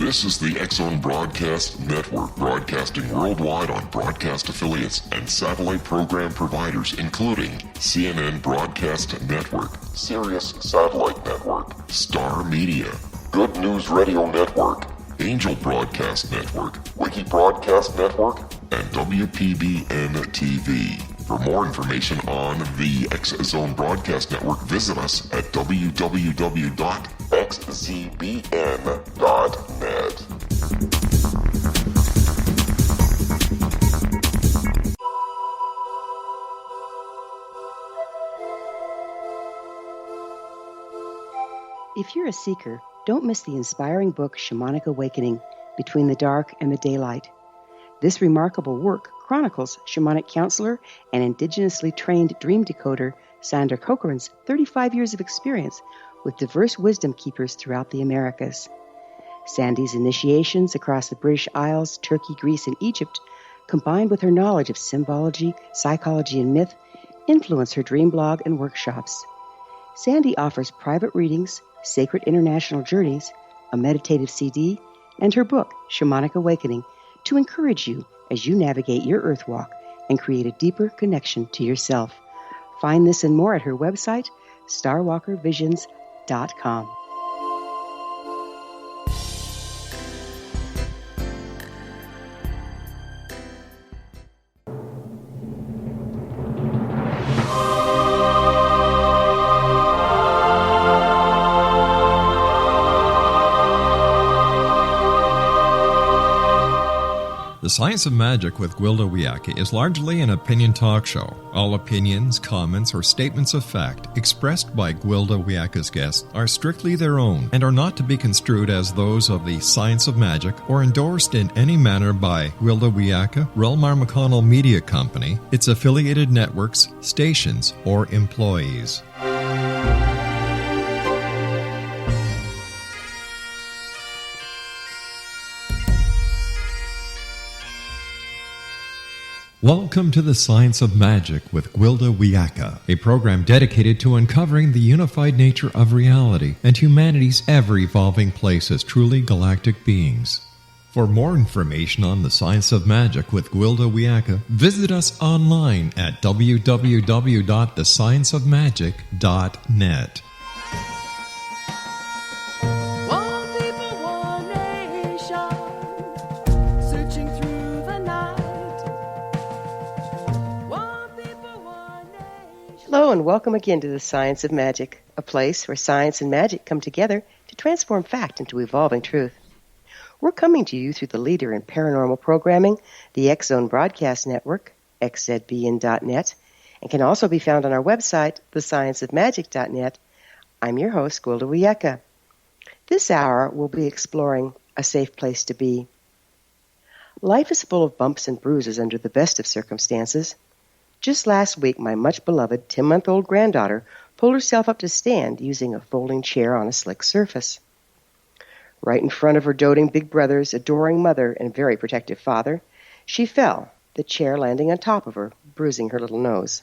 This is the X-Zone Broadcast Network, broadcasting worldwide on broadcast affiliates and satellite program providers, including CNN Broadcast Network, Sirius Satellite Network, Star Media, Good News Radio Network, Angel Broadcast Network, Wiki Broadcast Network, and WPBN TV. For more information on the X-Zone Broadcast Network, visit us at www.xzbn.net. If you're a seeker, don't miss the inspiring book Shamanic Awakening, Between the Dark and the Daylight. This remarkable work chronicles shamanic counselor and indigenously trained dream decoder Sandra Cochran's 35 years of experience with diverse wisdom keepers throughout the Americas. Sandy's initiations across the British Isles, Turkey, Greece, and Egypt, combined with her knowledge of symbology, psychology, and myth, influence her dream blog and workshops. Sandy offers private readings, sacred international journeys, a meditative CD, and her book, Shamanic Awakening, to encourage you as you navigate your earth walk and create a deeper connection to yourself. Find this and more at her website, starwalkervisions.com. The Science of Magic with Gwilda Wiyaka is largely an opinion talk show. All opinions, comments, or statements of fact expressed by Gwilda Wiyaka's guests are strictly their own and are not to be construed as those of the Science of Magic or endorsed in any manner by Gwilda Wiyaka, Relmar McConnell Media Company, its affiliated networks, stations, or employees. Welcome to the Science of Magic with Gwilda Wiyaka, a program dedicated to uncovering the unified nature of reality and humanity's ever-evolving place as truly galactic beings. For more information on the Science of Magic with Gwilda Wiyaka, visit us online at www.thescienceofmagic.net. Hello and welcome again to the Science of Magic, a place where science and magic come together to transform fact into evolving truth. We're coming to you through the leader in paranormal programming, the X-Zone Broadcast Network, xzbn.net, and can also be found on our website, thescienceofmagic.net. I'm your host, Gwilda Wiyaka. This hour, we'll be exploring a safe place to be. Life is full of bumps and bruises under the best of circumstances. Just last week, my much-beloved 10-month-old granddaughter pulled herself up to stand using a folding chair on a slick surface. Right in front of her doting big brother's adoring mother and very protective father, she fell, the chair landing on top of her, bruising her little nose.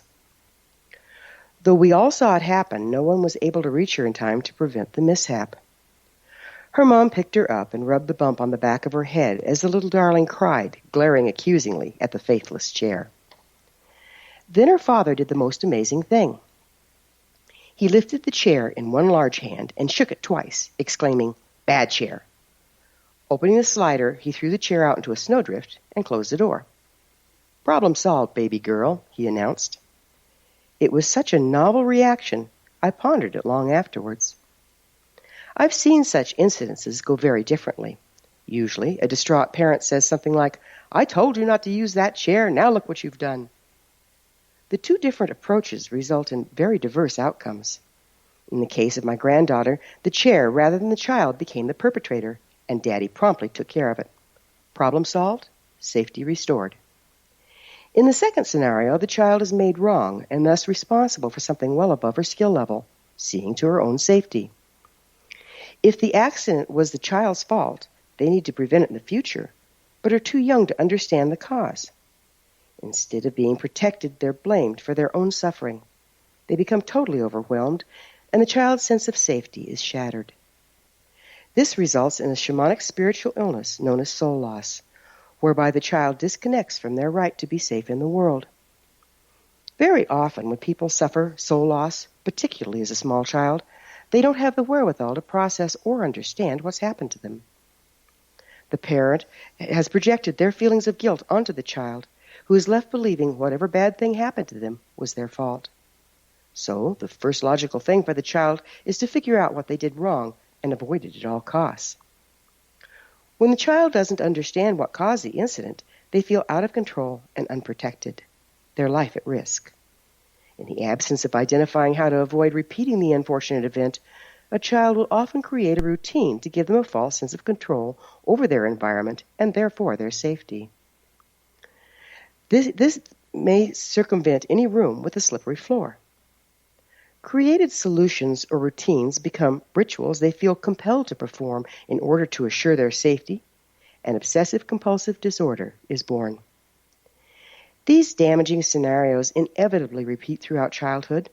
Though we all saw it happen, no one was able to reach her in time to prevent the mishap. Her mom picked her up and rubbed the bump on the back of her head as the little darling cried, glaring accusingly at the faithless chair. Then her father did the most amazing thing. He lifted the chair in one large hand and shook it twice, exclaiming, "Bad chair." Opening the slider, he threw the chair out into a snowdrift and closed the door. "Problem solved, baby girl," he announced. It was such a novel reaction, I pondered it long afterwards. I've seen such incidences go very differently. Usually, a distraught parent says something like, "I told you not to use that chair, now look what you've done." The two different approaches result in very diverse outcomes. In the case of my granddaughter, the chair rather than the child became the perpetrator, and Daddy promptly took care of it. Problem solved, safety restored. In the second scenario, the child is made wrong and thus responsible for something well above her skill level, seeing to her own safety. If the accident was the child's fault, they need to prevent it in the future, but are too young to understand the cause. Instead of being protected, they're blamed for their own suffering. They become totally overwhelmed, and the child's sense of safety is shattered. This results in a shamanic spiritual illness known as soul loss, whereby the child disconnects from their right to be safe in the world. Very often when people suffer soul loss, particularly as a small child, they don't have the wherewithal to process or understand what's happened to them. The parent has projected their feelings of guilt onto the child, who is left believing whatever bad thing happened to them was their fault. So the first logical thing for the child is to figure out what they did wrong and avoid it at all costs. When the child doesn't understand what caused the incident, they feel out of control and unprotected, their life at risk. In the absence of identifying how to avoid repeating the unfortunate event, a child will often create a routine to give them a false sense of control over their environment and therefore their safety. This may circumvent any room with a slippery floor. Created solutions or routines become rituals they feel compelled to perform in order to assure their safety, and obsessive-compulsive disorder is born. These damaging scenarios inevitably repeat throughout childhood,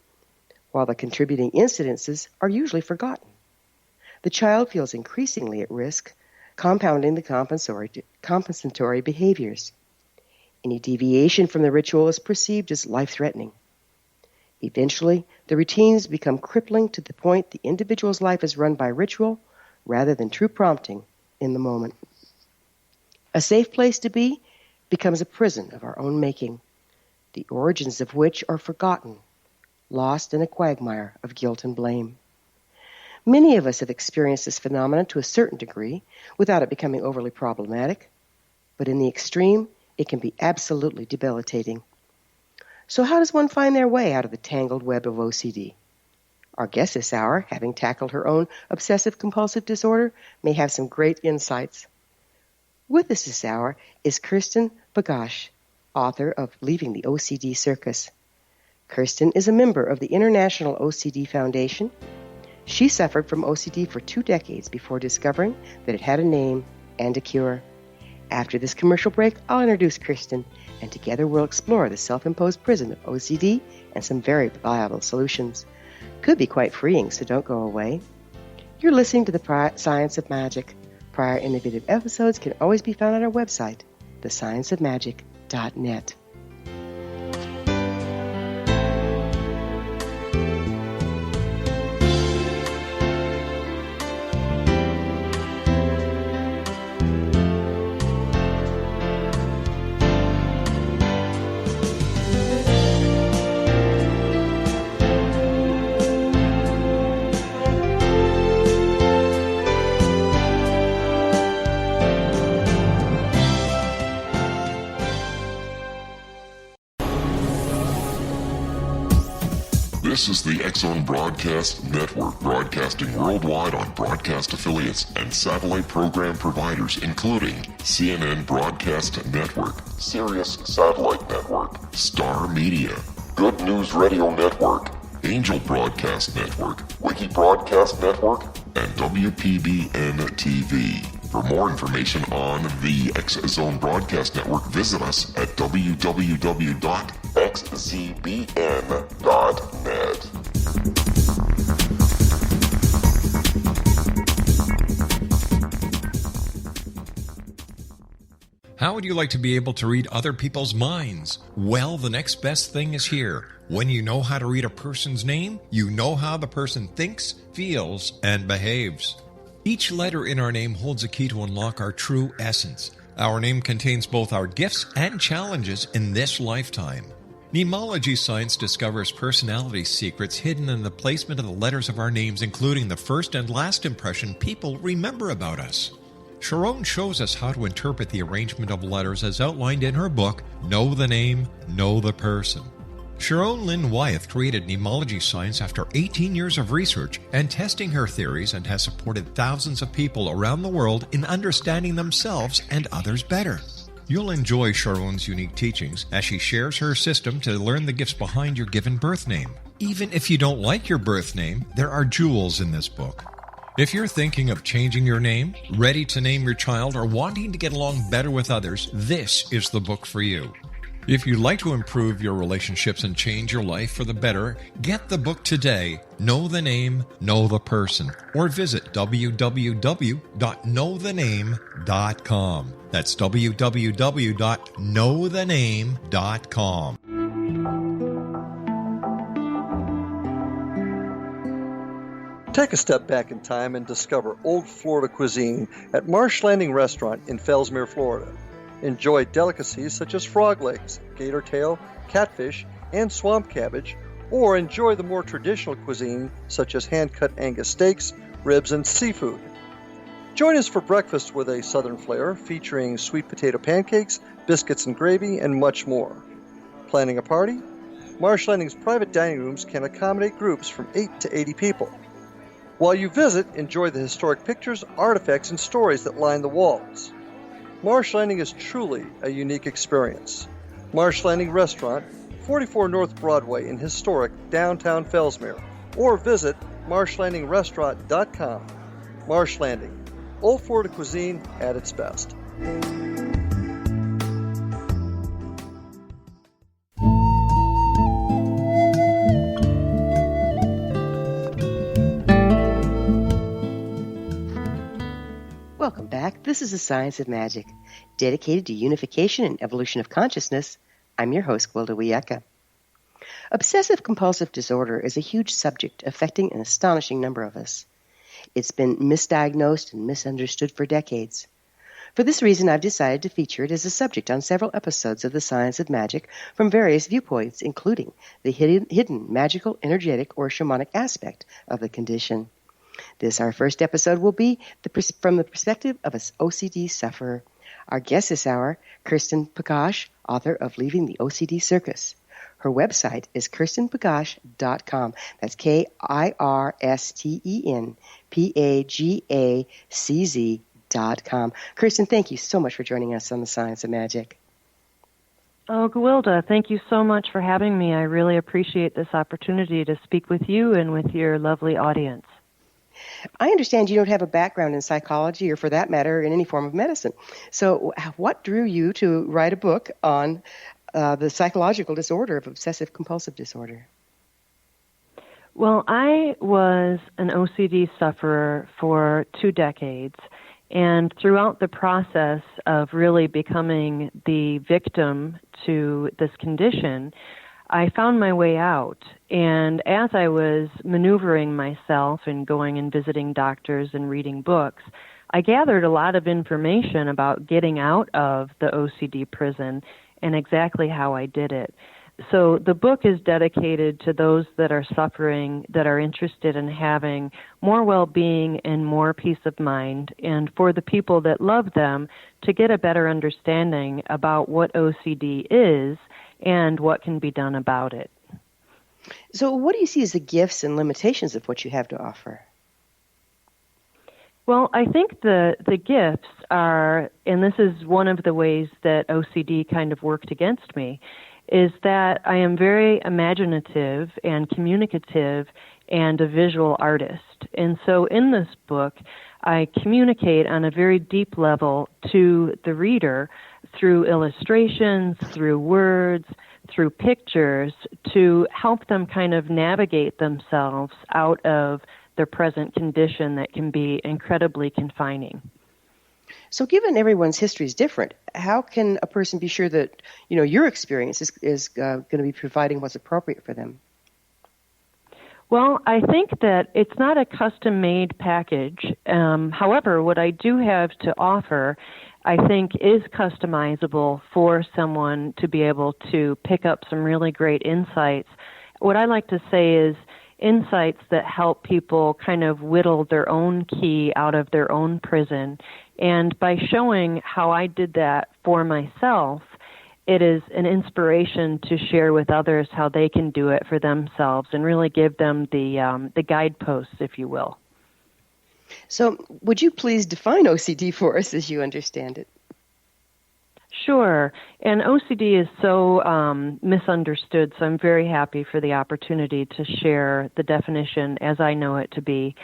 while the contributing incidences are usually forgotten. The child feels increasingly at risk, compounding the compensatory behaviors. Any deviation from the ritual is perceived as life-threatening. Eventually, the routines become crippling to the point the individual's life is run by ritual rather than true prompting in the moment. A safe place to be becomes a prison of our own making, the origins of which are forgotten, lost in a quagmire of guilt and blame. Many of us have experienced this phenomenon to a certain degree without it becoming overly problematic, but in the extreme, it can be absolutely debilitating. So how does one find their way out of the tangled web of OCD? Our guest this hour, having tackled her own obsessive-compulsive disorder, may have some great insights. With us this hour is Kirsten Pagacz, author of Leaving the OCD Circus. Kirsten is a member of the International OCD Foundation. She suffered from OCD for 2 decades before discovering that it had a name and a cure. After this commercial break, I'll introduce Kirsten, and together we'll explore the self-imposed prison of OCD and some very viable solutions. Could be quite freeing, so don't go away. You're listening to the Science of Magic. Prior innovative episodes can always be found on our website, thescienceofmagic.net. This is the X-Zone Broadcast Network, broadcasting worldwide on broadcast affiliates and satellite program providers, including CNN Broadcast Network, Sirius Satellite Network, Star Media, Good News Radio Network, Angel Broadcast Network, Wiki Broadcast Network, and WPBN TV. For more information on the X-Zone Broadcast Network, visit us at www.xzbn.net. How would you like to be able to read other people's minds? Well, the next best thing is here. When you know how to read a person's name, you know how the person thinks, feels, and behaves. Each letter in our name holds a key to unlock our true essence. Our name contains both our gifts and challenges in this lifetime. Mnemology science discovers personality secrets hidden in the placement of the letters of our names, including the first and last impression people remember about us. Sharon shows us how to interpret the arrangement of letters as outlined in her book, Know the Name, Know the Person. Sharon Lynn Wyeth created mnemology science after 18 years of research and testing her theories, and has supported thousands of people around the world in understanding themselves and others better. You'll enjoy Sharon's unique teachings as she shares her system to learn the gifts behind your given birth name. Even if you don't like your birth name, there are jewels in this book. If you're thinking of changing your name, ready to name your child, or wanting to get along better with others, this is the book for you. If you'd like to improve your relationships and change your life for the better, get the book today, Know the Name, Know the Person, or visit www.knowthename.com. That's www.knowthename.com. Take a step back in time and discover old Florida cuisine at Marsh Landing Restaurant in Fellsmere, Florida. Enjoy delicacies such as frog legs, gator tail, catfish, and swamp cabbage, or enjoy the more traditional cuisine such as hand-cut Angus steaks, ribs, and seafood. Join us for breakfast with a southern flair featuring sweet potato pancakes, biscuits and gravy, and much more. Planning a party? Marsh Landing's private dining rooms can accommodate groups from 8 to 80 people. While you visit, enjoy the historic pictures, artifacts, and stories that line the walls. Marsh Landing is truly a unique experience. Marsh Landing Restaurant, 44 North Broadway in historic downtown Fellsmere, or visit marshlandingrestaurant.com. Marsh Landing, old Florida cuisine at its best. Welcome back. This is The Science of Magic, dedicated to unification and evolution of consciousness. I'm your host, Gwilda Wiyaka. Obsessive-compulsive disorder is a huge subject affecting an astonishing number of us. It's been misdiagnosed and misunderstood for decades. For this reason, I've decided to feature it as a subject on several episodes of The Science of Magic from various viewpoints, including the hidden magical, energetic, or shamanic aspect of the condition. Our first episode will be from the perspective of an OCD sufferer. Our guest this hour, Kirsten Pagacz, author of Leaving the OCD Circus. Her website is kirstenpagacz.com. That's KirstenPagacz.com. Kirsten, thank you so much for joining us on The Science of Magic. Oh, Gwilda, thank you so much for having me. I really appreciate this opportunity to speak with you and with your lovely audience. I understand you don't have a background in psychology or, for that matter, in any form of medicine. So what drew you to write a book on the psychological disorder of obsessive-compulsive disorder? Well, I was an OCD sufferer for 2 decades, and throughout the process of really becoming the victim to this condition, I found my way out. And as I was maneuvering myself and going and visiting doctors and reading books, I gathered a lot of information about getting out of the OCD prison and exactly how I did it. So the book is dedicated to those that are suffering, that are interested in having more well-being and more peace of mind, and for the people that love them to get a better understanding about what OCD is and what can be done about it. So what do you see as the gifts and limitations of what you have to offer? Well, I think the gifts are, and this is one of the ways that OCD kind of worked against me, is that I am very imaginative and communicative and a visual artist. And so in this book, I communicate on a very deep level to the reader through illustrations, through words, through pictures, to help them kind of navigate themselves out of their present condition that can be incredibly confining. So given everyone's history is different, how can a person be sure that, your experience is going to be providing what's appropriate for them? Well, I think that it's not a custom-made package. However, what I do have to offer, I think, is customizable for someone to be able to pick up some really great insights. What I like to say is insights that help people kind of whittle their own key out of their own prison. And by showing how I did that for myself, it is an inspiration to share with others how they can do it for themselves and really give them the guideposts, if you will. So would you please define OCD for us as you understand it? Sure. And OCD is so misunderstood, so I'm very happy for the opportunity to share the definition as I know it to be.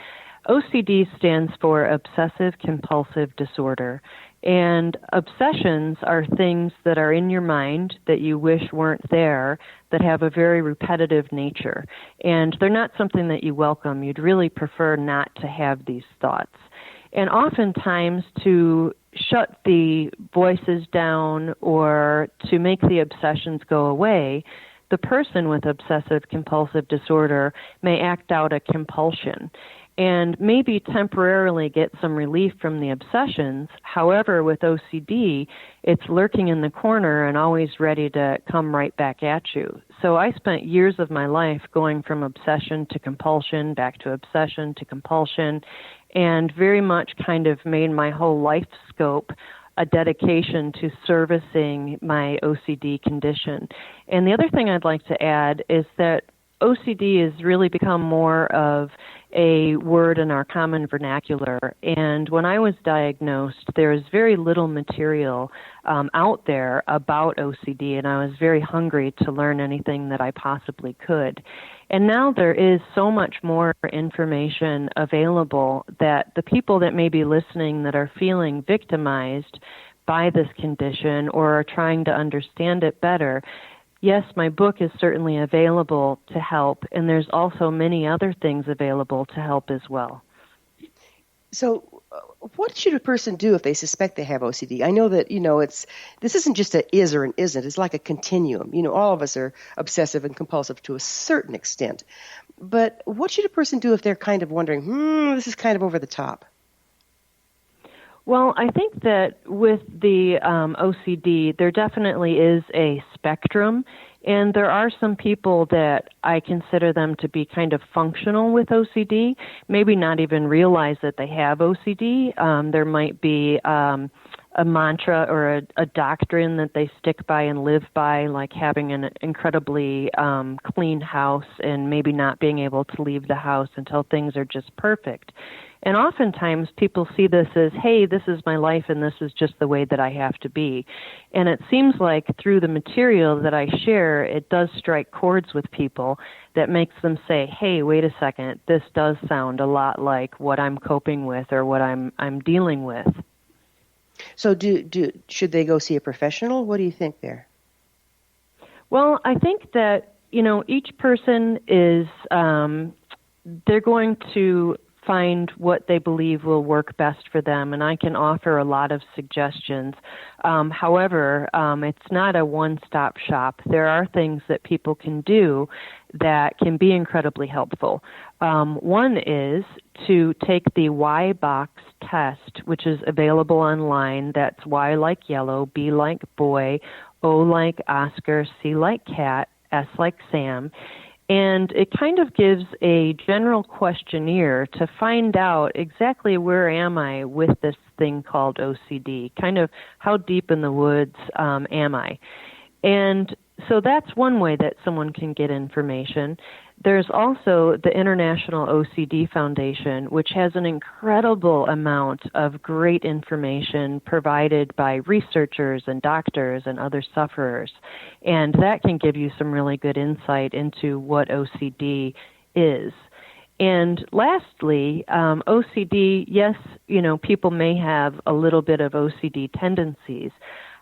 OCD stands for Obsessive Compulsive Disorder, And obsessions are things that are in your mind that you wish weren't there, that have a very repetitive nature. And they're not something that you welcome. You'd really prefer not to have these thoughts. And oftentimes, to shut the voices down or to make the obsessions go away, the person with obsessive compulsive disorder may act out a compulsion and maybe temporarily get some relief from the obsessions. However, with OCD, it's lurking in the corner and always ready to come right back at you. So I spent years of my life going from obsession to compulsion, back to obsession to compulsion, and very much kind of made my whole life scope a dedication to servicing my OCD condition. And the other thing I'd like to add is that OCD has really become more of a word in our common vernacular. And when I was diagnosed, there was very little material out there about OCD, and I was very hungry to learn anything that I possibly could. And now there is so much more information available that the people that may be listening that are feeling victimized by this condition or are trying to understand it better, yes, my book is certainly available to help, and there's also many other things available to help as well. So what should a person do if they suspect they have OCD? I know that, this isn't just a is or an isn't. It's like a continuum. All of us are obsessive and compulsive to a certain extent. But what should a person do if they're kind of wondering, this is kind of over the top? Well, I think that with the OCD, there definitely is a spectrum, and there are some people that I consider them to be kind of functional with OCD, maybe not even realize that they have OCD. There might be a mantra or a doctrine that they stick by and live by, like having an incredibly clean house and maybe not being able to leave the house until things are just perfect. And oftentimes people see this as, hey, this is my life and this is just the way that I have to be. And it seems like through the material that I share, it does strike chords with people that makes them say, hey, wait a second, this does sound a lot like what I'm coping with or what I'm dealing with. So should they go see a professional? What do you think there? Well, I think that, each person is, they're going to find what they believe will work best for them, and I can offer a lot of suggestions. However, it's not a one-stop shop. There are things that people can do that can be incredibly helpful. One is to take the Y box test, which is available online. That's Y like yellow, B like boy, O like Oscar, C like cat, S like Sam. And it kind of gives a general questionnaire to find out exactly where am I with this thing called OCD, kind of how deep in the woods am I. And so that's one way that someone can get information. There's also the International OCD Foundation, which has an incredible amount of great information provided by researchers and doctors and other sufferers. And that can give you some really good insight into what OCD is. And lastly, OCD, yes, people may have a little bit of OCD tendencies.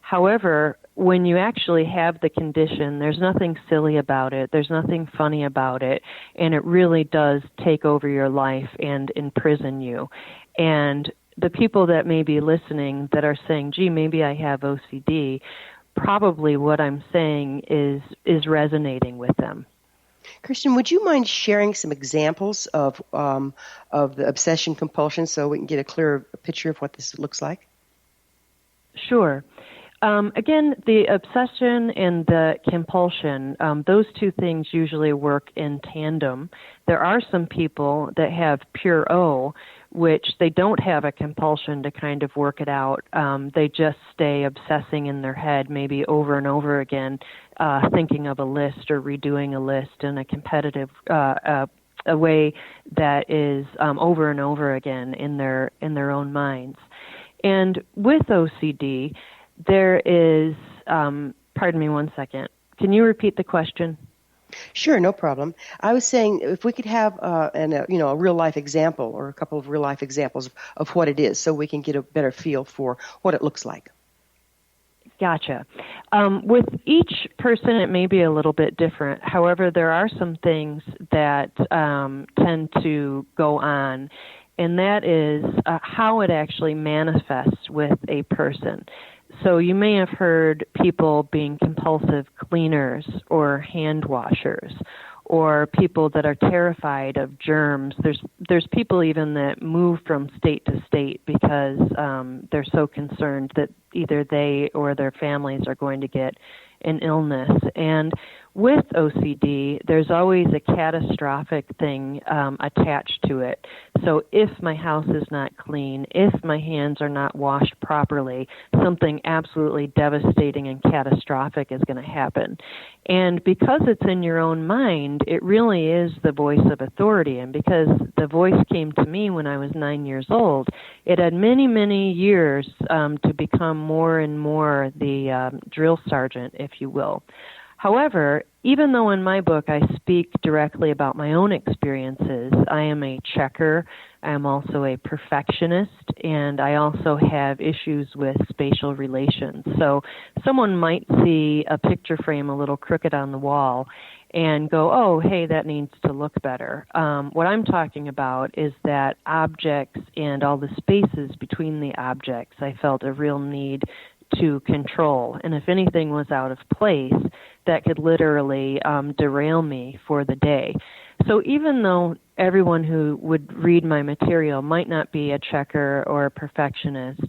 However, when you actually have the condition, there's nothing silly about it, there's nothing funny about it, and it really does take over your life and imprison you. And the people that may be listening that are saying, gee, maybe I have OCD, probably what I'm saying is resonating with them. Kirsten, would you mind sharing some examples of the obsession compulsion so we can get a clearer picture of what this looks like? Sure. Again, the obsession and the compulsion, those two things usually work in tandem. There are some people that have pure O, which they don't have a compulsion to kind of work it out. They just stay obsessing in their head, maybe over and over again, thinking of a list or redoing a list in a competitive a way that is over and over again in their own minds. And with OCD, there is, pardon me one second. Can you repeat the question? Sure, no problem. I was saying if we could have a real life example or a couple of real life examples of what it is, so we can get a better feel for what it looks like. Gotcha. With each person, it may be a little bit different. However, there are some things that tend to go on, and that is how it actually manifests with a person. So you may have heard people being compulsive cleaners or hand washers, or people that are terrified of germs. There's people even that move from state to state because they're so concerned that either they or their families are going to get an illness. And with OCD, there's always a catastrophic thing attached to it. So if my house is not clean, if my hands are not washed properly, something absolutely devastating and catastrophic is going to happen. And because it's in your own mind, it really is the voice of authority. And because the voice came to me when I was 9 years old, it had many, many years to become more and more the drill sergeant, if you will. However, even though in my book I speak directly about my own experiences, I am a checker, I am also a perfectionist, and I also have issues with spatial relations. So someone might see a picture frame a little crooked on the wall and go, oh, hey, that needs to look better. What I'm talking about is that objects and all the spaces between the objects, I felt a real need to control. And if anything was out of place, that could literally derail me for the day. So even though everyone who would read my material might not be a checker or a perfectionist,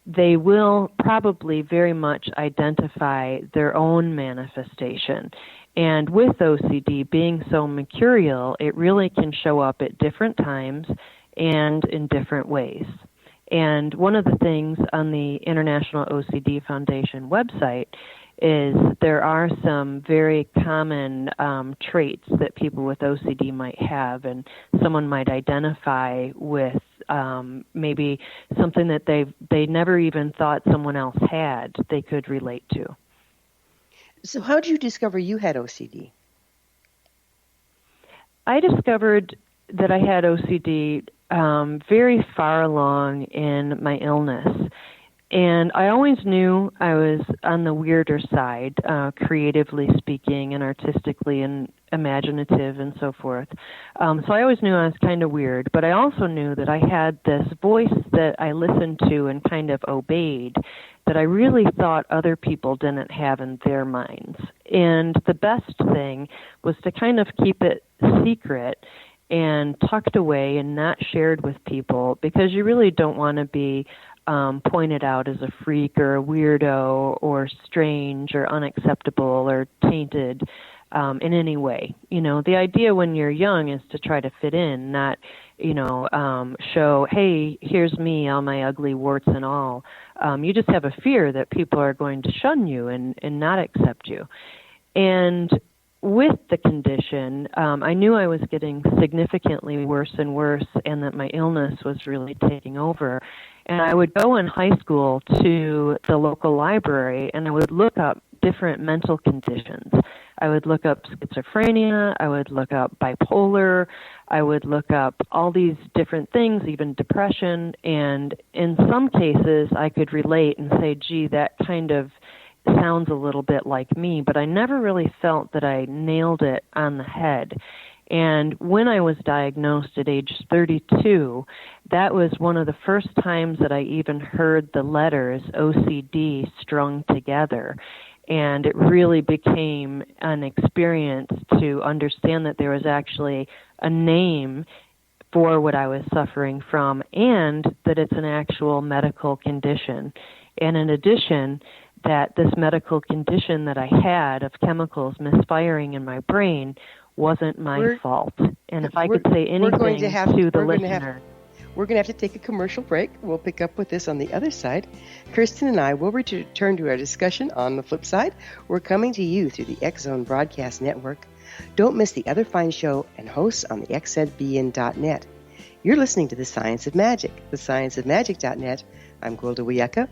they will probably very much identify their own manifestation. And with OCD being so mercurial, it really can show up at different times and in different ways. And one of the things on the International OCD Foundation website is there are some very common traits that people with OCD might have, and someone might identify with maybe something that they never even thought someone else had they could relate to. So how did you discover you had OCD? I discovered that I had OCD very far along in my illness. And I always knew I was on the weirder side, creatively speaking and artistically and imaginative and so forth. So I always knew I was kind of weird, but I also knew that I had this voice that I listened to and kind of obeyed that I really thought other people didn't have in their minds. And the best thing was to kind of keep it secret and tucked away and not shared with people, because you really don't want to be pointed out as a freak or a weirdo or strange or unacceptable or tainted in any way. You know, the idea when you're young is to try to fit in, not, show, hey, here's me, all my ugly warts and all. You just have a fear that people are going to shun you and not accept you. And with the condition, I knew I was getting significantly worse and worse and that my illness was really taking over. And I would go in high school to the local library and I would look up different mental conditions. I would look up schizophrenia, I would look up bipolar, I would look up all these different things, even depression, and in some cases I could relate and say, gee, that kind of sounds a little bit like me, but I never really felt that I nailed it on the head. And when I was diagnosed at age 32, that was one of the first times that I even heard the letters OCD strung together. And it really became an experience to understand that there was actually a name for what I was suffering from and that it's an actual medical condition. And in addition, that this medical condition that I had of chemicals misfiring in my brain wasn't my fault. And if I could say anything to the listener... We're going to have to take a commercial break. We'll pick up with this on the other side. Kirsten and I will return to our discussion on the flip side. We're coming to you through the X-Zone Broadcast Network. Don't miss the other fine show and hosts on the xzbn.net. You're listening to The Science of Magic, thescienceofmagic.net. I'm Gwilda Wiyaka.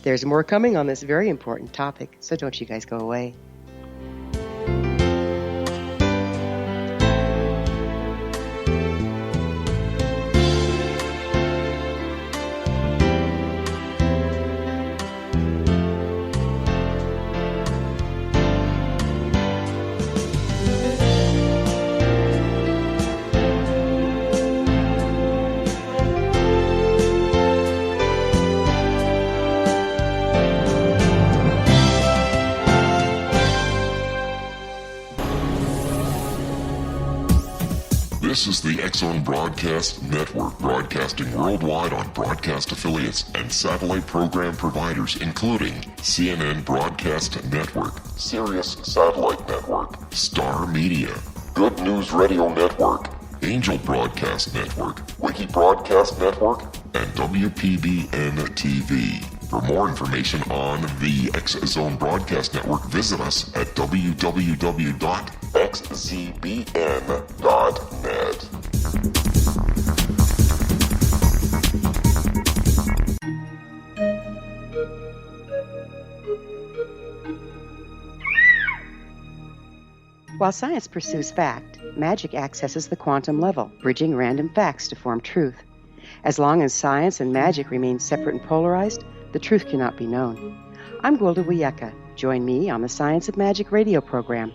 There's more coming on this very important topic, so don't you guys go away. This is the X-Zone Broadcast Network, broadcasting worldwide on broadcast affiliates and satellite program providers, including CNN Broadcast Network, Sirius Satellite Network, Star Media, Good News Radio Network, Angel Broadcast Network, Wiki Broadcast Network, and WPBN TV. For more information on the X-Zone Broadcast Network, visit us at www.xzbn.net. While science pursues fact, magic accesses the quantum level, bridging random facts to form truth. As long as science and magic remain separate and polarized, the truth cannot be known. I'm Gwilda Wiyaka. Join me on the Science of Magic radio program,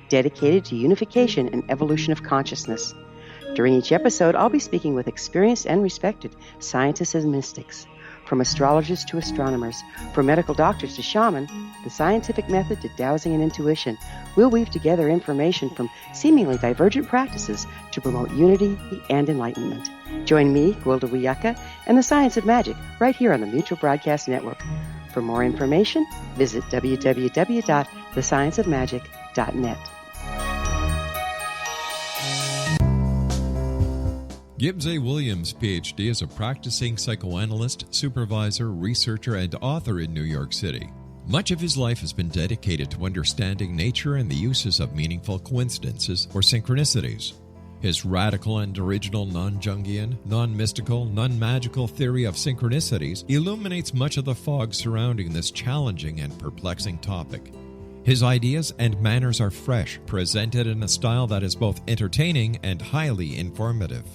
dedicated to unification and evolution of consciousness. During each episode, I'll be speaking with experienced and respected scientists and mystics. From astrologers to astronomers, from medical doctors to shaman, the scientific method to dowsing and intuition, we'll weave together information from seemingly divergent practices to promote unity and enlightenment. Join me, Gwilda Wiyaka, and the Science of Magic right here on the Mutual Broadcast Network. For more information, visit www.thescienceofmagic.net. Gibbs A. Williams, Ph.D., is a practicing psychoanalyst, supervisor, researcher, and author in New York City. Much of his life has been dedicated to understanding nature and the uses of meaningful coincidences or synchronicities. His radical and original non-Jungian, non-mystical, non-magical theory of synchronicities illuminates much of the fog surrounding this challenging and perplexing topic. His ideas and manners are fresh, presented in a style that is both entertaining and highly informative.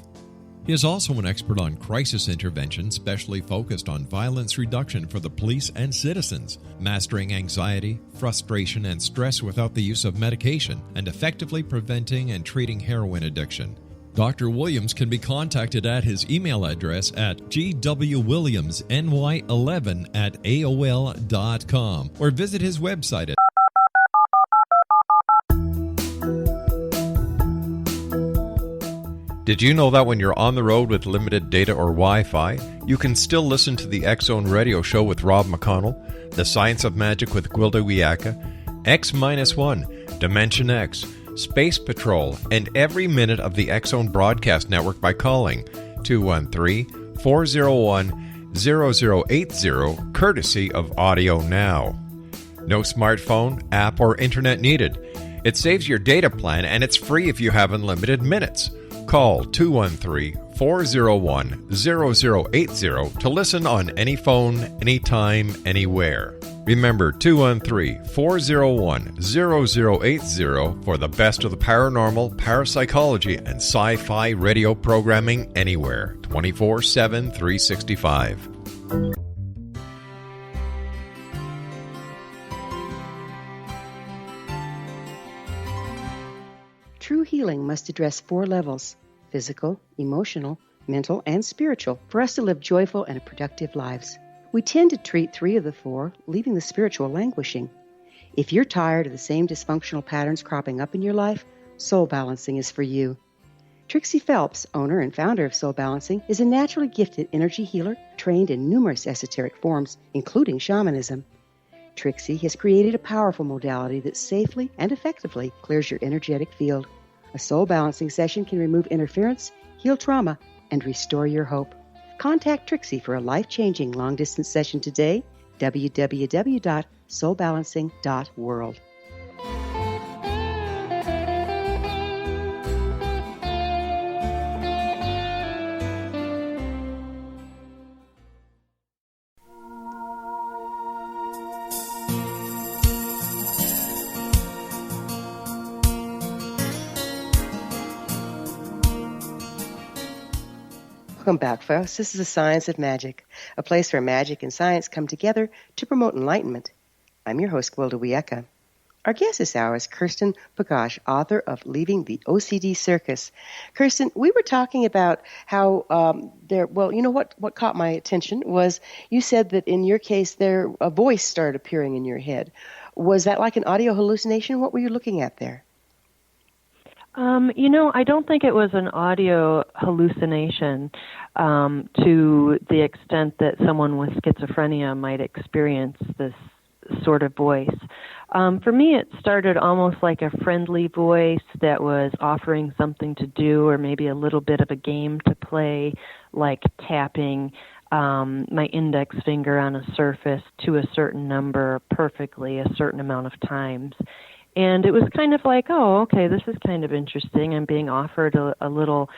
He is also an expert on crisis intervention, specially focused on violence reduction for the police and citizens, mastering anxiety, frustration, and stress without the use of medication, and effectively preventing and treating heroin addiction. Dr. Williams can be contacted at his email address at gwwilliamsny11@aol.com or visit his website at Did you know that when you're on the road with limited data or Wi-Fi, you can still listen to the X-Zone Radio Show with Rob McConnell, The Science of Magic with Gwilda Wiyaka, X-1, Dimension X, Space Patrol, and every minute of the X-Zone Broadcast Network by calling 213-401-0080, courtesy of Audio Now. No smartphone, app, or internet needed. It saves your data plan, and it's free if you have unlimited minutes. Call 213-401-0080 to listen on any phone, anytime, anywhere. Remember 213-401-0080 for the best of the paranormal, parapsychology, and sci-fi radio programming anywhere, 24/7, 365. True healing must address 4 levels: physical, emotional, mental, and spiritual, for us to live joyful and productive lives. We tend to treat 3 of the 4, leaving the spiritual languishing. If you're tired of the same dysfunctional patterns cropping up in your life, Soul Balancing is for you. Trixie Phelps, owner and founder of Soul Balancing, is a naturally gifted energy healer trained in numerous esoteric forms, including shamanism. Trixie has created a powerful modality that safely and effectively clears your energetic field. A soul balancing session can remove interference, heal trauma, and restore your hope. Contact Trixie for a life-changing long-distance session today, www.soulbalancing.world. Welcome back, folks. This is the Science of Magic, a place where magic and science come together to promote enlightenment. I'm your host, Gwilda Wiyaka. Our guest this hour is Kirsten Pagacz, author of Leaving the OCD Circus. Kirsten, we were talking about how what caught my attention was you said that in your case a voice started appearing in your head. Was that like an audio hallucination? What were you looking at there? I don't think it was an audio hallucination to the extent that someone with schizophrenia might experience this sort of voice. For me, it started almost like a friendly voice that was offering something to do or maybe a little bit of a game to play, like tapping my index finger on a surface to a certain number perfectly a certain amount of times. And it was kind of like, oh, okay, this is kind of interesting. I'm being offered a little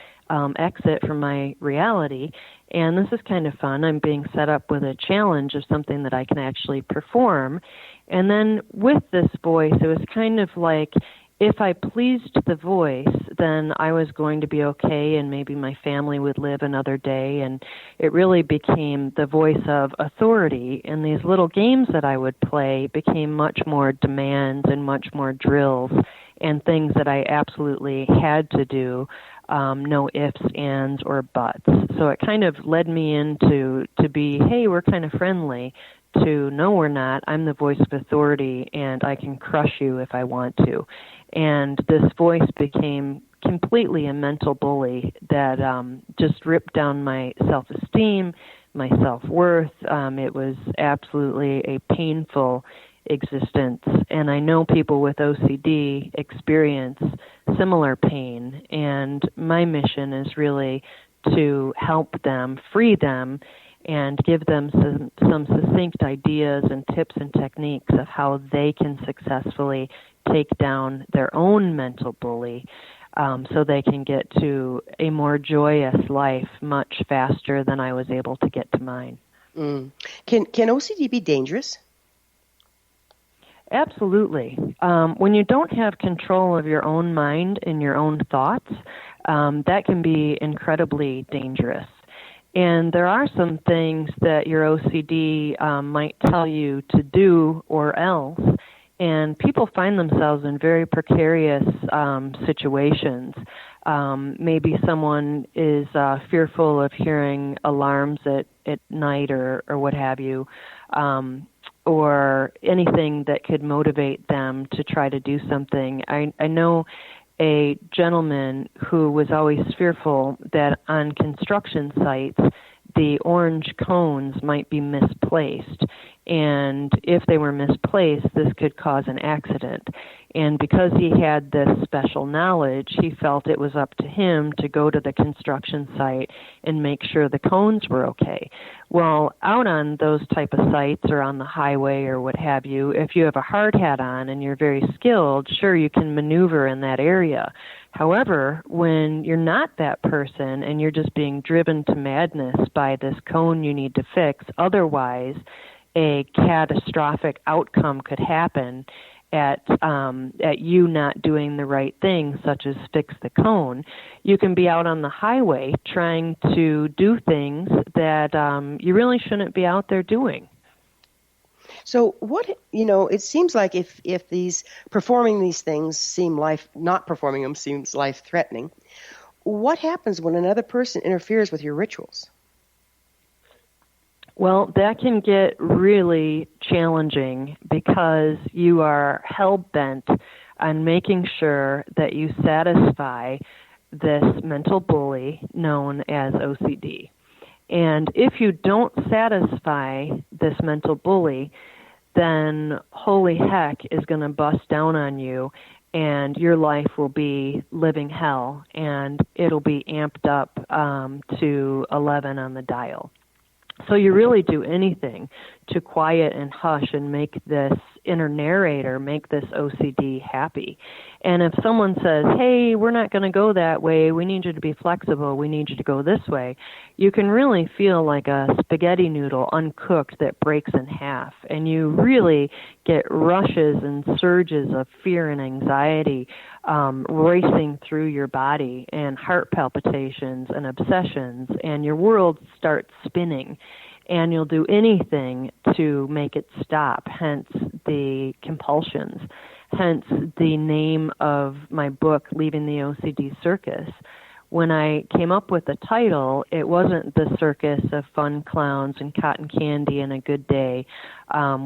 exit from my reality, and this is kind of fun. I'm being set up with a challenge of something that I can actually perform. And then with this voice, it was kind of like if I pleased the voice, then I was going to be okay, and maybe my family would live another day. And it really became the voice of authority. And these little games that I would play became much more demands and much more drills and things that I absolutely had to do, no ifs, ands, or buts. So it kind of led me into to be, hey, we're kind of friendly, to no, we're not. I'm the voice of authority, and I can crush you if I want to. And this voice became completely a mental bully that just ripped down my self-esteem, my self-worth. It was absolutely a painful existence. And I know people with OCD experience similar pain. And my mission is really to help them, free them, and give them some succinct ideas and tips and techniques of how they can successfully take down their own mental bully so they can get to a more joyous life much faster than I was able to get to mine. Mm. Can OCD be dangerous? Absolutely. When you don't have control of your own mind and your own thoughts, that can be incredibly dangerous. And there are some things that your OCD might tell you to do or else, and people find themselves in very precarious situations. Maybe someone is fearful of hearing alarms at night or what have you, or anything that could motivate them to try to do something. I know a gentleman who was always fearful that on construction sites the orange cones might be misplaced, and if they were misplaced, this could cause an accident. And because he had this special knowledge, he felt it was up to him to go to the construction site and make sure the cones were okay. Well, out on those type of sites or on the highway or what have you, if you have a hard hat on and you're very skilled, sure, you can maneuver in that area. However, when you're not that person and you're just being driven to madness by this cone you need to fix, otherwise a catastrophic outcome could happen at you not doing the right thing, such as fix the cone. You can be out on the highway trying to do things that you really shouldn't be out there doing. So it seems like if performing these things not performing them seems life-threatening, what happens when another person interferes with your rituals? Well, that can get really challenging because you are hell-bent on making sure that you satisfy this mental bully known as OCD. And if you don't satisfy this mental bully, then holy heck is going to bust down on you, and your life will be living hell, and it'll be amped up to 11 on the dial. So you really do anything to quiet and hush and make this inner narrator, make this OCD happy. And if someone says, hey, we're not going to go that way, we need you to be flexible, we need you to go this way, you can really feel like a spaghetti noodle uncooked that breaks in half. And you really get rushes and surges of fear and anxiety racing through your body, and heart palpitations and obsessions, and your world starts spinning. And you'll do anything to make it stop, hence the compulsions, hence the name of my book, Leaving the OCD Circus, when I came up with the title, it wasn't the circus of fun clowns and cotton candy and a good day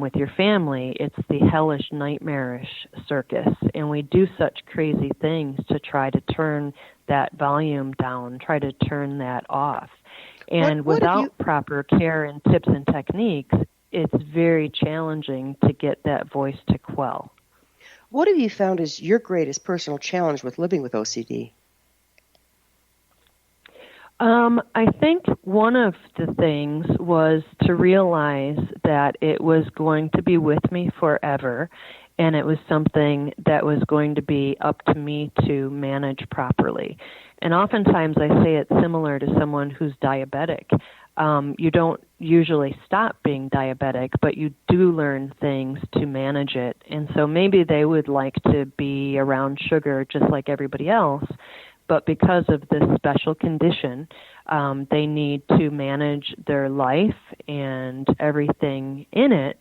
with your family. It's the hellish, nightmarish circus. And we do such crazy things to try to turn that volume down, try to turn that off. And without proper care and tips and techniques, it's very challenging to get that voice to quell. What have you found is your greatest personal challenge with living with OCD? I think one of the things was to realize that it was going to be with me forever, and it was something that was going to be up to me to manage properly. And oftentimes I say it's similar to someone who's diabetic. You don't usually stop being diabetic, but you do learn things to manage it. And so maybe they would like to be around sugar just like everybody else, but because of this special condition, they need to manage their life and everything in it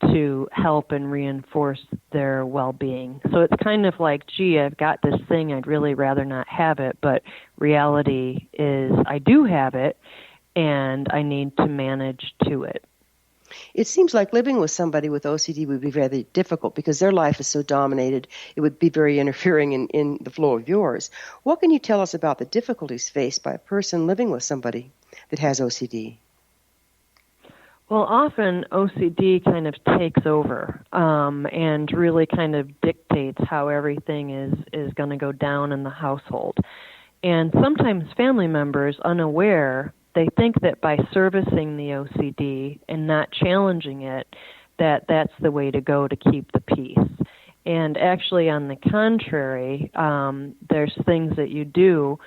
to help and reinforce their well-being. So it's kind of like, gee, I've got this thing, I'd really rather not have it, but reality is I do have it, and I need to manage to it. It seems like living with somebody with OCD would be very difficult because their life is so dominated. It would be very interfering in the flow of yours. What can you tell us about the difficulties faced by a person living with somebody that has OCD? Well, often OCD kind of takes over and really kind of dictates how everything is going to go down in the household. And sometimes family members, unaware, they think that by servicing the OCD and not challenging it, that's the way to go to keep the peace. And actually, on the contrary, there's things that you do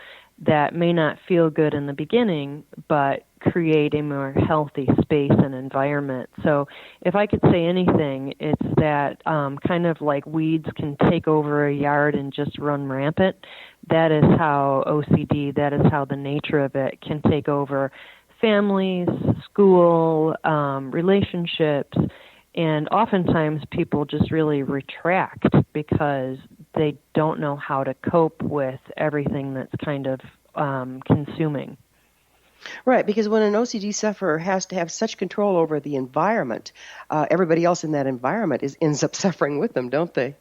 that may not feel good in the beginning, but create a more healthy space and environment. So if I could say anything, it's that kind of like weeds can take over a yard and just run rampant. That is how OCD, that is how the nature of it can take over families, school, relationships, and oftentimes people just really retract because they don't know how to cope with everything that's kind of consuming. Right, because when an OCD sufferer has to have such control over the environment, everybody else in that environment ends up suffering with them, don't they?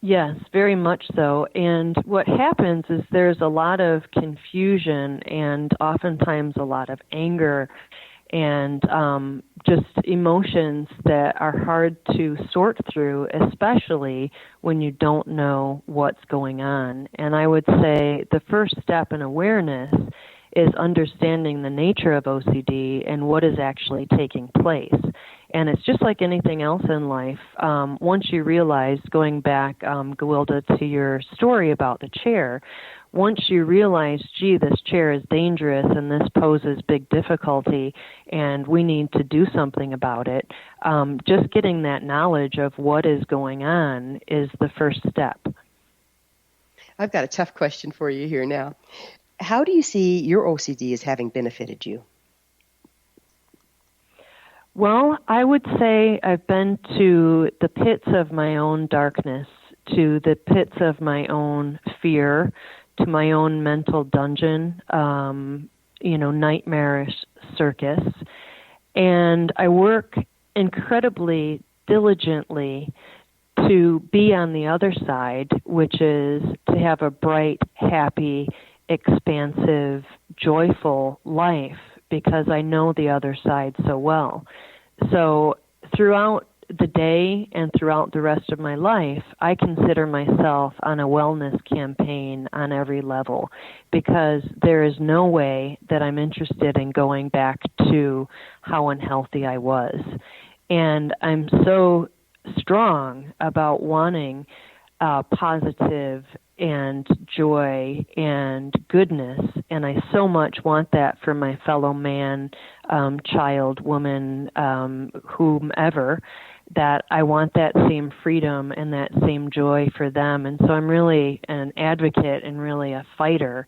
Yes, very much so. And what happens is there's a lot of confusion and oftentimes a lot of anger and just emotions that are hard to sort through, especially when you don't know what's going on. And I would say the first step in awareness is understanding the nature of OCD and what is actually taking place. And it's just like anything else in life. Once you realize, going back, Gwilda, to your story about the chair, once you realize, gee, this chair is dangerous and this poses big difficulty and we need to do something about it, just getting that knowledge of what is going on is the first step. I've got a tough question for you here now. How do you see your OCD as having benefited you? Well, I would say I've been to the pits of my own darkness, to the pits of my own fear, to my own mental dungeon, nightmarish circus. And I work incredibly diligently to be on the other side, which is to have a bright, happy, expansive, joyful life, because I know the other side so well. So throughout the day and throughout the rest of my life, I consider myself on a wellness campaign on every level, because there is no way that I'm interested in going back to how unhealthy I was. And I'm so strong about wanting positive and joy and goodness, and I so much want that for my fellow man, child, woman, whomever, that I want that same freedom and that same joy for them. And so I'm really an advocate and really a fighter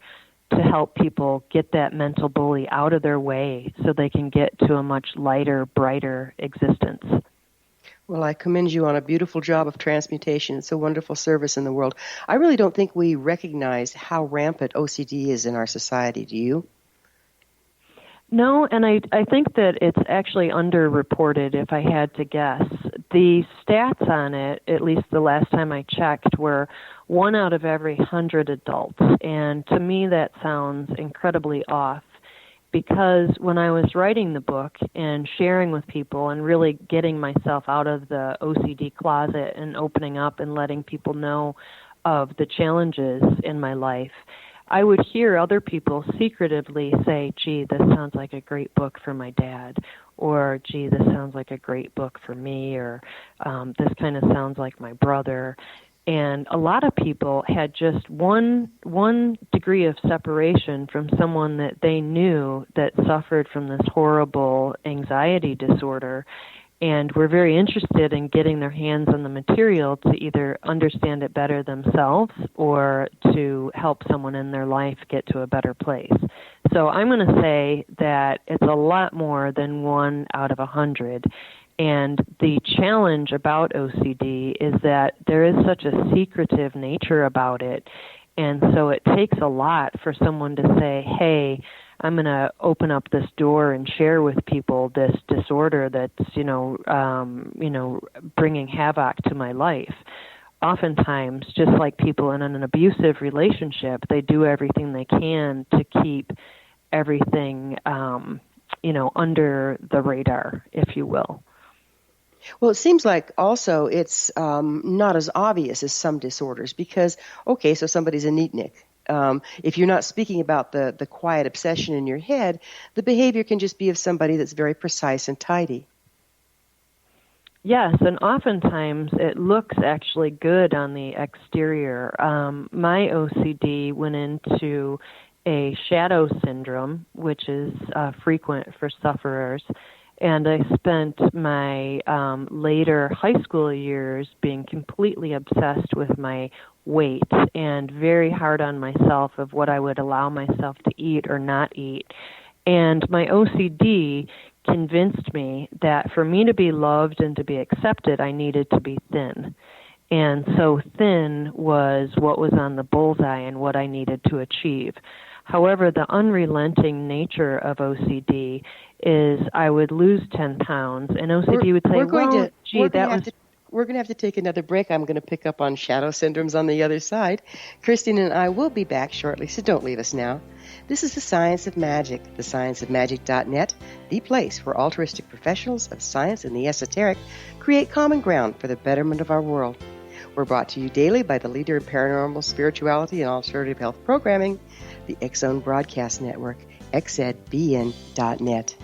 to help people get that mental bully out of their way so they can get to a much lighter, brighter existence. Well, I commend you on a beautiful job of transmutation. It's a wonderful service in the world. I really don't think we recognize how rampant OCD is in our society. Do you? No, and I think that it's actually underreported, if I had to guess. The stats on it, at least the last time I checked, were 1 out of every 100 adults. And to me, that sounds incredibly off, because when I was writing the book and sharing with people and really getting myself out of the OCD closet and opening up and letting people know of the challenges in my life, I would hear other people secretively say, gee, this sounds like a great book for my dad, or gee, this sounds like a great book for me, or this kind of sounds like my brother. And a lot of people had just one degree of separation from someone that they knew that suffered from this horrible anxiety disorder, and were very interested in getting their hands on the material to either understand it better themselves or to help someone in their life get to a better place. So I'm going to say that it's a lot more than 1 out of 100. And the challenge about OCD is that there is such a secretive nature about it. And so it takes a lot for someone to say, hey, I'm going to open up this door and share with people this disorder that's, bringing havoc to my life. Oftentimes, just like people in an abusive relationship, they do everything they can to keep everything, under the radar, if you will. Well, it seems like also it's not as obvious as some disorders because, okay, so somebody's a neatnik. If you're not speaking about the quiet obsession in your head, the behavior can just be of somebody that's very precise and tidy. Yes, and oftentimes it looks actually good on the exterior. My OCD went into a shadow syndrome, which is frequent for sufferers. And I spent my later high school years being completely obsessed with my weight and very hard on myself of what I would allow myself to eat or not eat. And my OCD convinced me that for me to be loved and to be accepted, I needed to be thin. And so thin was what was on the bullseye and what I needed to achieve. However, the unrelenting nature of OCD is I would lose 10 pounds, and OCD would say, we're going to have to take another break. I'm going to pick up on shadow syndromes on the other side. Kirsten and I will be back shortly, so don't leave us now. This is The Science of Magic, thescienceofmagic.net, the place where altruistic professionals of science and the esoteric create common ground for the betterment of our world. We're brought to you daily by the leader in paranormal, spirituality, and alternative health programming, the X Zone Broadcast Network, xzbn.net.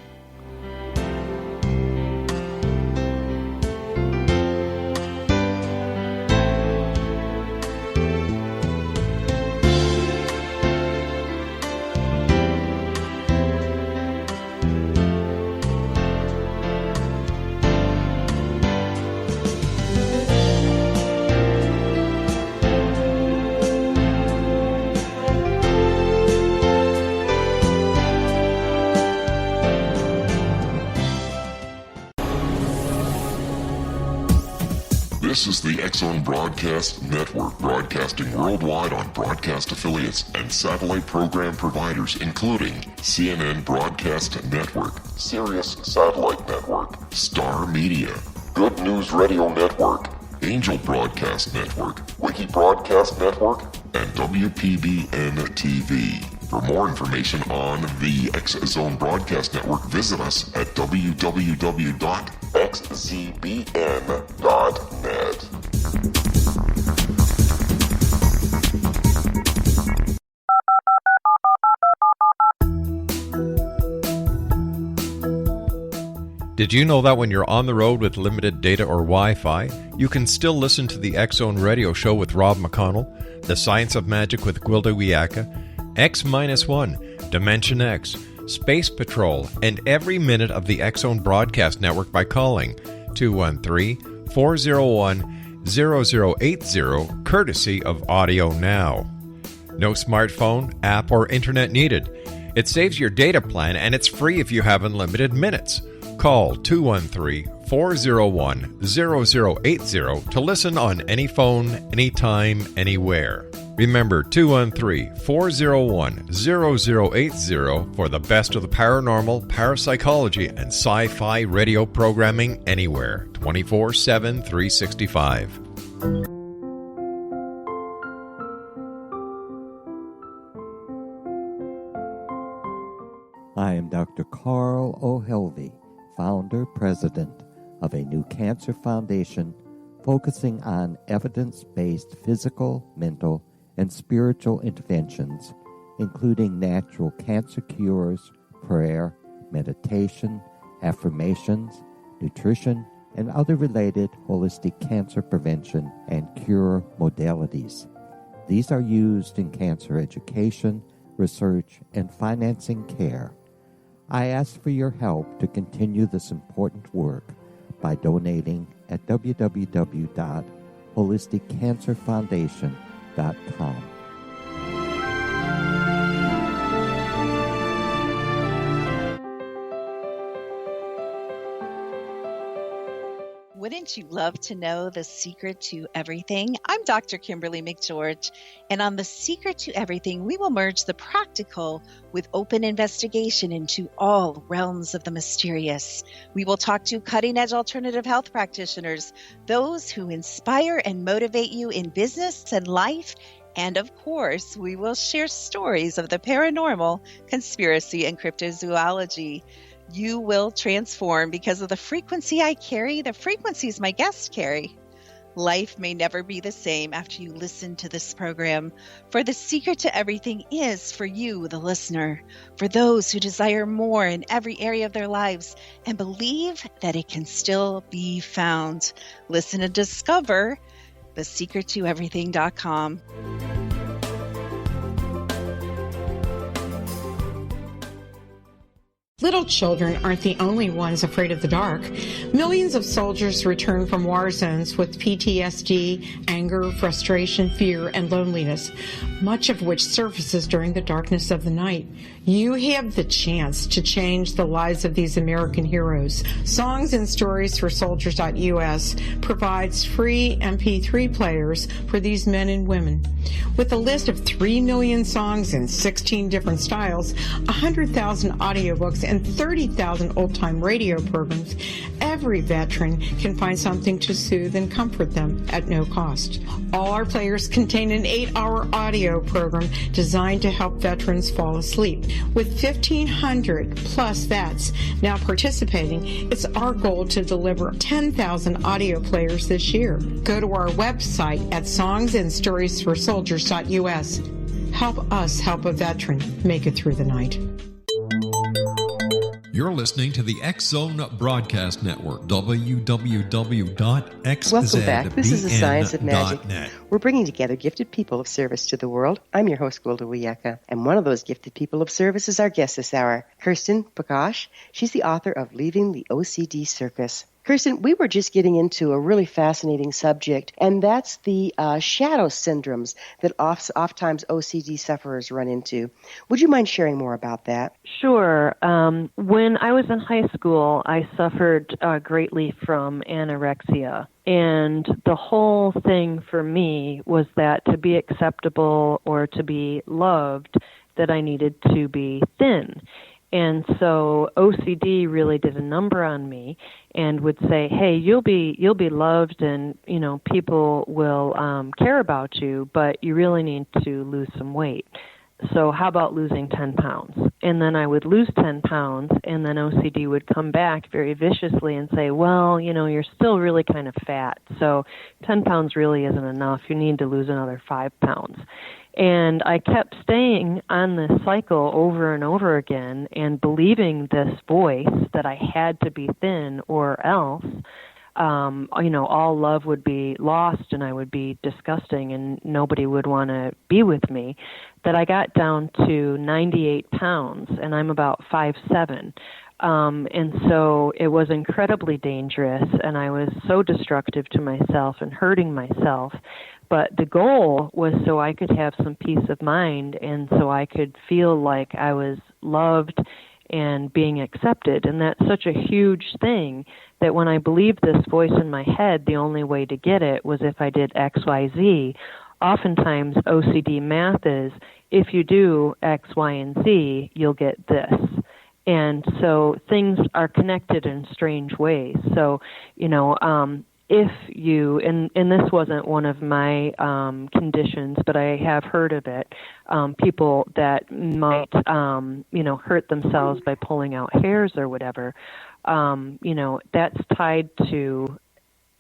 This is the X Zone Broadcast Network, broadcasting worldwide on broadcast affiliates and satellite program providers, including CNN Broadcast Network, Sirius Satellite Network, Star Media, Good News Radio Network, Angel Broadcast Network, Wiki Broadcast Network, and WPBN TV. For more information on the X Zone Broadcast Network, visit us at www.xzbn.net. Did you know that when you're on the road with limited data or Wi-Fi, you can still listen to the X Zone Radio Show with Rob McConnell, The Science of Magic with Gwilda Wiyaka, X-1, Dimension X, Space Patrol, and every minute of the X Zone Broadcast Network by calling 213-401-0080, courtesy of Audio Now. No smartphone, app, or internet needed. It saves your data plan, and it's free if you have unlimited minutes. Call 213 213-401-0080 to listen on any phone, anytime, anywhere. Remember 213-401-0080 for the best of the paranormal, parapsychology, and sci-fi radio programming anywhere, 24/7, 365. I am Dr. Carl O'Helvey, founder, president of a new cancer foundation focusing on evidence-based physical, mental, and spiritual interventions, including natural cancer cures, prayer, meditation, affirmations, nutrition, and other related holistic cancer prevention and cure modalities. These are used in cancer education, research, and financing care. I ask for your help to continue this important work by donating at www.holisticcancerfoundation.com. Wouldn't you love to know the secret to everything? I'm Dr. Kimberly McGeorge, and on The Secret to Everything, we will merge the practical with open investigation into all realms of the mysterious. We will talk to cutting-edge alternative health practitioners, those who inspire and motivate you in business and life, and of course, we will share stories of the paranormal, conspiracy, and cryptozoology. You will transform because of the frequency I carry, the frequencies my guests carry. Life may never be the same after you listen to this program, for the secret to everything is for you, the listener, for those who desire more in every area of their lives and believe that it can still be found. Listen and discover thesecrettoeverything.com. Little children aren't the only ones afraid of the dark. Millions of soldiers return from war zones with PTSD, anger, frustration, fear, and loneliness, much of which surfaces during the darkness of the night. You have the chance to change the lives of these American heroes. Songs and Stories for Soldiers.us provides free MP3 players for these men and women. With a list of 3 million songs in 16 different styles, 100,000 audiobooks, and 30,000 old-time radio programs, every veteran can find something to soothe and comfort them at no cost. All our players contain an 8-hour audio program designed to help veterans fall asleep. With 1,500 plus vets now participating, it's our goal to deliver 10,000 audio players this year. Go to our website at songsandstoriesforsoldiers.us. Help us help a veteran make it through the night. You're listening to the X-Zone Broadcast Network, www.xzbn.net. Welcome back. This is the Science of Magic. We're bringing together gifted people of service to the world. I'm your host, Gwilda Wiyaka, and one of those gifted people of service is our guest this hour, Kirsten Pagacz. She's the author of Leaving the OCD Circus. Kirsten, we were just getting into a really fascinating subject, and that's the shadow syndromes that oftentimes OCD sufferers run into. Would you mind sharing more about that? Sure. When I was in high school, I suffered greatly from anorexia. And the whole thing for me was that to be acceptable or to be loved, that I needed to be thin. And so OCD really did a number on me and would say, hey, you'll be loved and, people will care about you, but you really need to lose some weight. So how about losing 10 pounds? And then I would lose 10 pounds, and then OCD would come back very viciously and say, well, you're still really kind of fat, so 10 pounds really isn't enough. You need to lose another 5 pounds. And I kept staying on this cycle over and over again and believing this voice that I had to be thin or else, all love would be lost and I would be disgusting and nobody would want to be with me, that I got down to 98 pounds and I'm about 5'7". And so it was incredibly dangerous and I was so destructive to myself and hurting myself. But the goal was so I could have some peace of mind and so I could feel like I was loved and being accepted. And that's such a huge thing that when I believed this voice in my head, the only way to get it was if I did X, Y, Z. Oftentimes, OCD math is, if you do X, Y, and Z, you'll get this. And so things are connected in strange ways. So, if you, and this wasn't one of my conditions, but I have heard of it, people that might, hurt themselves by pulling out hairs or whatever, that's tied to,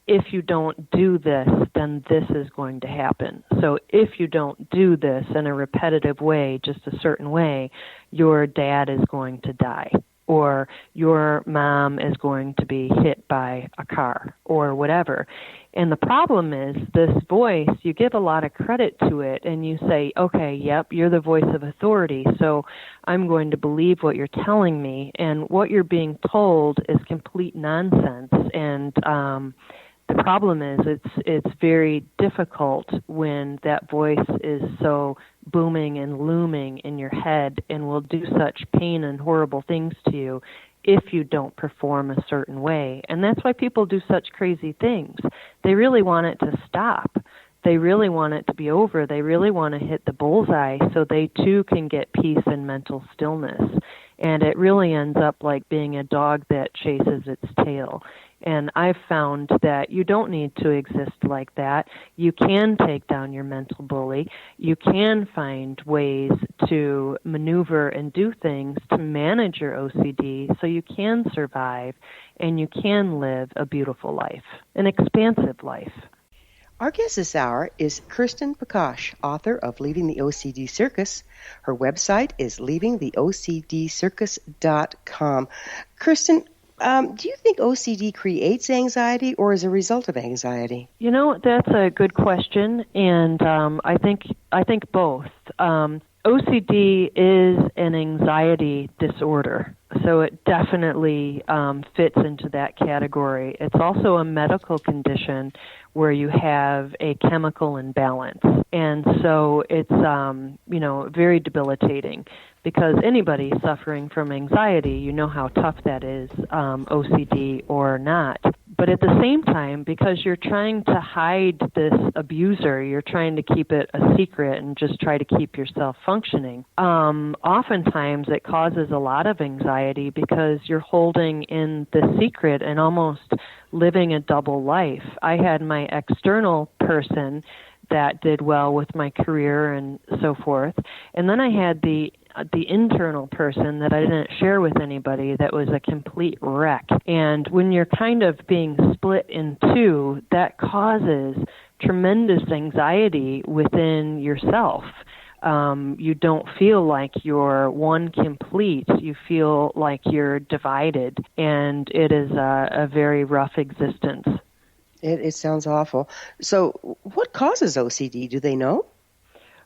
if you don't do this, then this is going to happen. So if you don't do this in a repetitive way, just a certain way, your dad is going to die, or your mom is going to be hit by a car, or whatever. And the problem is, this voice, you give a lot of credit to it, and you say, okay, yep, you're the voice of authority, so I'm going to believe what you're telling me, and what you're being told is complete nonsense. And the problem is it's very difficult when that voice is so booming and looming in your head and will do such pain and horrible things to you if you don't perform a certain way. And that's why people do such crazy things. They really want it to stop. They really want it to be over. They really want to hit the bullseye so they too can get peace and mental stillness. And it really ends up like being a dog that chases its tail. And I've found that you don't need to exist like that. You can take down your mental bully. You can find ways to maneuver and do things to manage your OCD so you can survive and you can live a beautiful life, an expansive life. Our guest this hour is Kirsten Pagacz, author of Leaving the OCD Circus. Her website is leavingtheocdcircus.com. Kirsten, do you think OCD creates anxiety or is a result of anxiety? That's a good question, and I think both. OCD is an anxiety disorder, so it definitely fits into that category. It's also a medical condition where you have a chemical imbalance, and so it's very debilitating. Because anybody suffering from anxiety, you know how tough that is, OCD or not. But at the same time, because you're trying to hide this abuser, you're trying to keep it a secret and just try to keep yourself functioning, oftentimes it causes a lot of anxiety because you're holding in the secret and almost living a double life. I had my external person that did well with my career and so forth, and then I had the internal person that I didn't share with anybody that was a complete wreck. And when you're kind of being split in two, that causes tremendous anxiety within yourself. You don't feel like you're one complete. You feel like you're divided, and it is a very rough existence. It sounds awful. So what causes OCD? Do they know?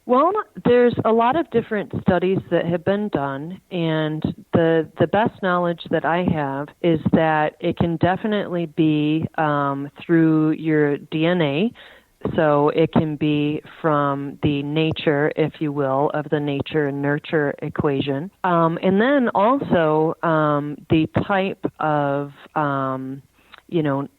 Well, there's a lot of different studies that have been done, and the best knowledge that I have is that it can definitely be through your DNA. So it can be from the nature, if you will, of the nature and nurture equation. And then also the type of,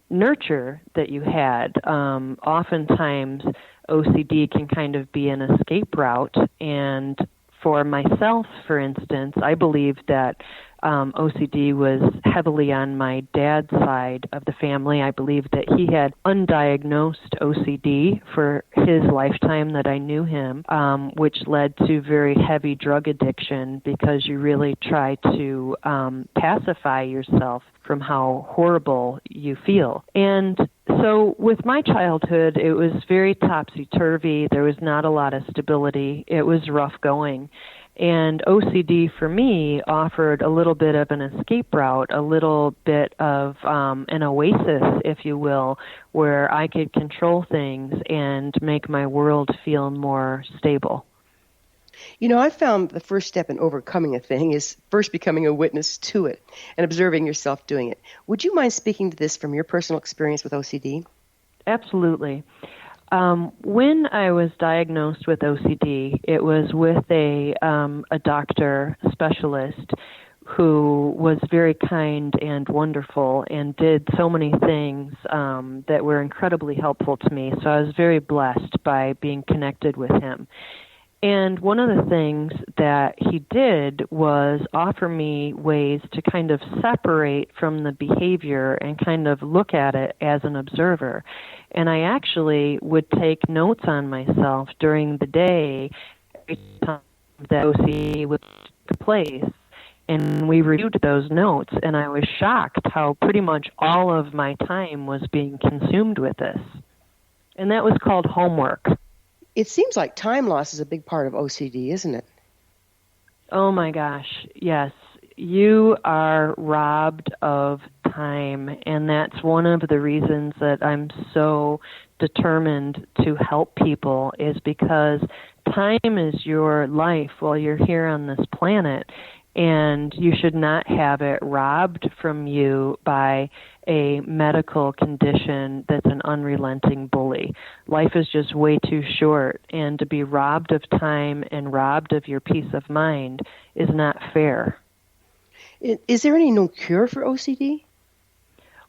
nurture that you had. Oftentimes, OCD can kind of be an escape route. And for myself, for instance, I believe that OCD was heavily on my dad's side of the family. I believe that he had undiagnosed OCD for his lifetime that I knew him, which led to very heavy drug addiction because you really try to pacify yourself from how horrible you feel. And so with my childhood, it was very topsy-turvy. There was not a lot of stability. It was rough going. And OCD for me offered a little bit of an escape route, a little bit of an oasis, if you will, where I could control things and make my world feel more stable. I found the first step in overcoming a thing is first becoming a witness to it and observing yourself doing it. Would you mind speaking to this from your personal experience with OCD? Absolutely. When I was diagnosed with OCD, it was with a doctor specialist who was very kind and wonderful and did so many things that were incredibly helpful to me. So I was very blessed by being connected with him. And one of the things that he did was offer me ways to kind of separate from the behavior and kind of look at it as an observer. And I actually would take notes on myself during the day every time that OCD would take place. And we reviewed those notes, and I was shocked how pretty much all of my time was being consumed with this. And that was called homework. It seems like time loss is a big part of OCD, isn't it? Oh my gosh, yes. You are robbed of time, and that's one of the reasons that I'm so determined to help people, is because time is your life while you're here on this planet, and you should not have it robbed from you by a medical condition that's an unrelenting bully. Life is just way too short, and to be robbed of time and robbed of your peace of mind is not fair. Is there any known cure for OCD?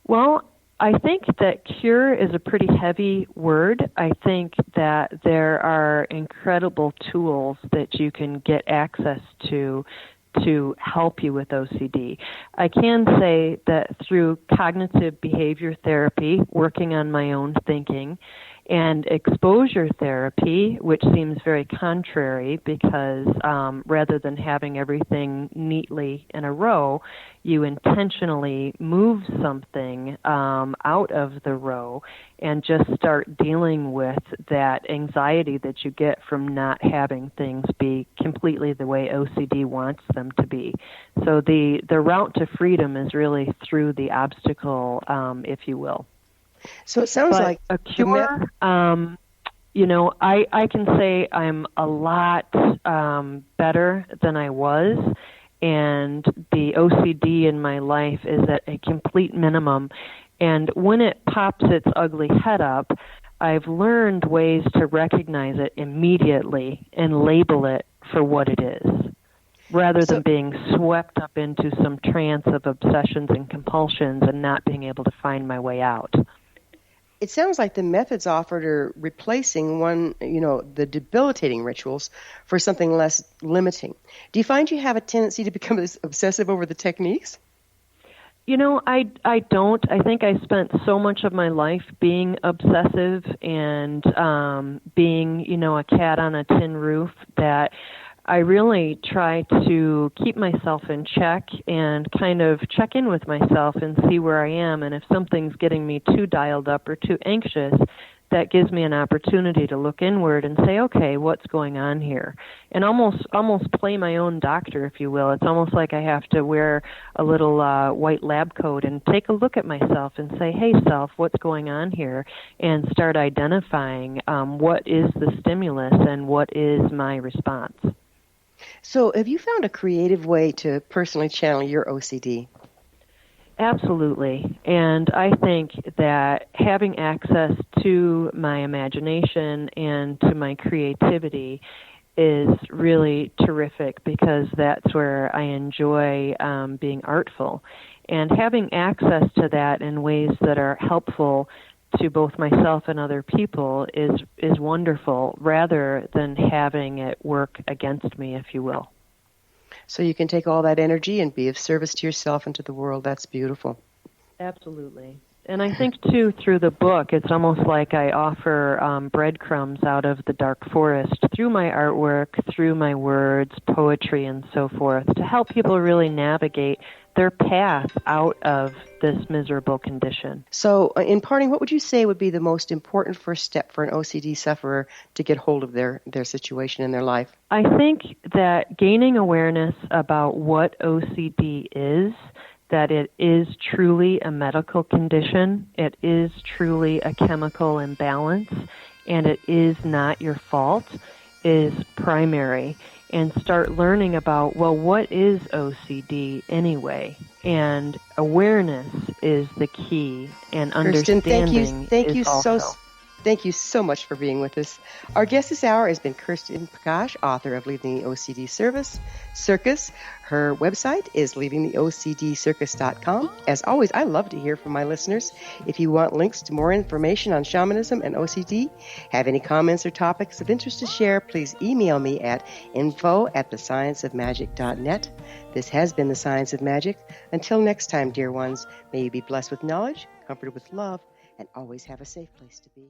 Well, I think that cure is a pretty heavy word. I think that there are incredible tools that you can get access to help you with OCD. I can say that through cognitive behavior therapy, working on my own thinking, and exposure therapy, which seems very contrary because rather than having everything neatly in a row, you intentionally move something out of the row and just start dealing with that anxiety that you get from not having things be completely the way OCD wants them to be. So the route to freedom is really through the obstacle, if you will. So it sounds like a cure, I can say I'm a lot better than I was, and the OCD in my life is at a complete minimum. And when it pops its ugly head up, I've learned ways to recognize it immediately and label it for what it is, rather than being swept up into some trance of obsessions and compulsions and not being able to find my way out. It sounds like the methods offered are replacing the debilitating rituals for something less limiting. Do you find you have a tendency to become obsessive over the techniques? I don't. I think I spent so much of my life being obsessive and being, a cat on a tin roof that I really try to keep myself in check and kind of check in with myself and see where I am. And if something's getting me too dialed up or too anxious, that gives me an opportunity to look inward and say, okay, what's going on here? And almost play my own doctor, if you will. It's almost like I have to wear a little white lab coat and take a look at myself and say, hey, self, what's going on here? And start identifying what is the stimulus and what is my response. So have you found a creative way to personally channel your OCD? Absolutely. And I think that having access to my imagination and to my creativity is really terrific, because that's where I enjoy being artful. And having access to that in ways that are helpful to both myself and other people is wonderful, rather than having it work against me, if you will. So you can take all that energy and be of service to yourself and to the world. That's beautiful. Absolutely. And I think, too, through the book, it's almost like I offer breadcrumbs out of the dark forest through my artwork, through my words, poetry, and so forth, to help people really navigate their path out of this miserable condition. So, in parting, what would you say would be the most important first step for an OCD sufferer to get hold of their situation in their life? I think that gaining awareness about what OCD is, that it is truly a medical condition, it is truly a chemical imbalance, and it is not your fault, is primary. And start learning about, well, what is OCD anyway? And awareness is the key, and Kirsten, understanding thank you is also. Thank you so much for being with us. Our guest this hour has been Kirsten Pagacz, author of Leaving the OCD Circus. Her website is leavingtheocdcircus.com. As always, I love to hear from my listeners. If you want links to more information on shamanism and OCD, have any comments or topics of interest to share, please email me at info@thescienceofmagic.net. This has been The Science of Magic. Until next time, dear ones, may you be blessed with knowledge, comforted with love, and always have a safe place to be.